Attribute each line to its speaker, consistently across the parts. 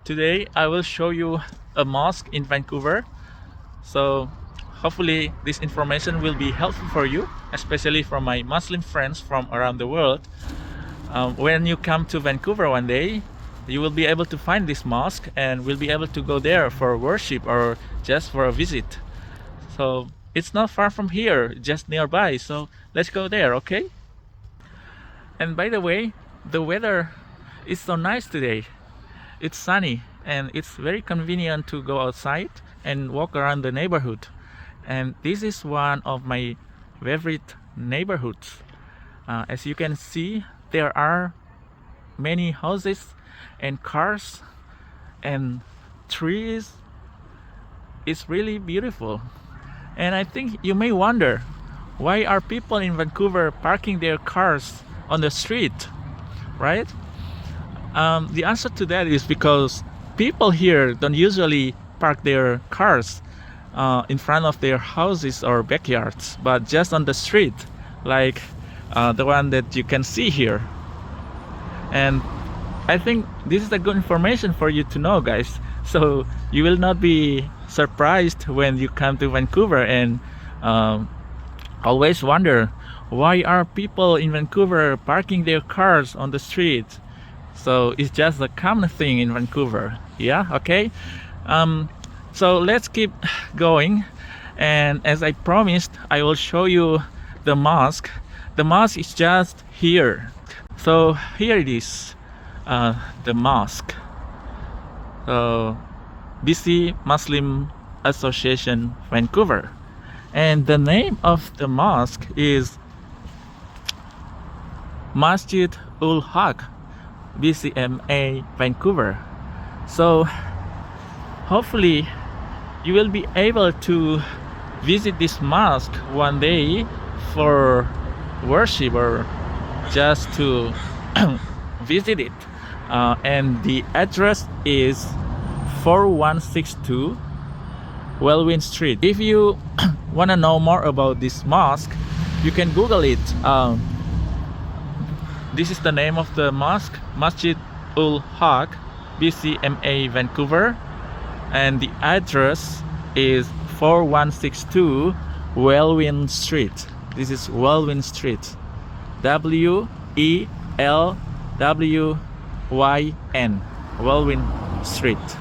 Speaker 1: Today I will show you a mosque in Vancouver. So hopefully this information will be helpful for you, especially for my Muslim friends from around the world. When you come to Vancouver one day, you will be able to find this mosque and will be able to go there for worship or just for a visit. So it's not far from here, just nearby. So let's go there, okay? And by the way, the weather is so nice today. It's sunny and it's very convenient to go outside and walk around the neighborhood. And this is one of my favorite neighborhoods. As you can see, there are many houses and cars and trees. It's really beautiful. And I think you may wonder, why are people in Vancouver parking their cars on the street, right? The answer to that is because people here don't usually park their cars in front of their houses or backyards, but just on the street, like the one that you can see here. And I think this is a good information for you to know, guys. So you will not be surprised when you come to Vancouver and always wonder, why are people in Vancouver parking their cars on the street? So it's just a common thing in Vancouver. Yeah, okay. So let's keep going. And as I promised, I will show you the mosque. The mosque is just here. So here it is, the mosque. So BC Muslim Association Vancouver. And the name of the mosque is Masjid-Ul Haqq, BCMA Vancouver. So hopefully you will be able to visit this mosque one day for worship or just to visit it. And the address is 4162 Welwyn Street. If you want to know more about this mosque, you can Google it. This is the name of the mosque, Masjid-Ul Haqq, BCMA Vancouver, and the address is 4162 Welwyn Street. This is Welwyn Street, WELWYN, Welwyn Street.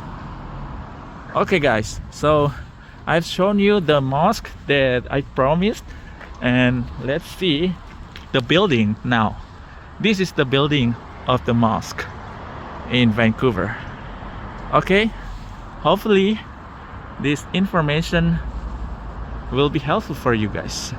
Speaker 1: Okay guys, so I've shown you the mosque that I promised, and let's see the building now. This is the building of the mosque in Vancouver. Okay, hopefully this information will be helpful for you guys.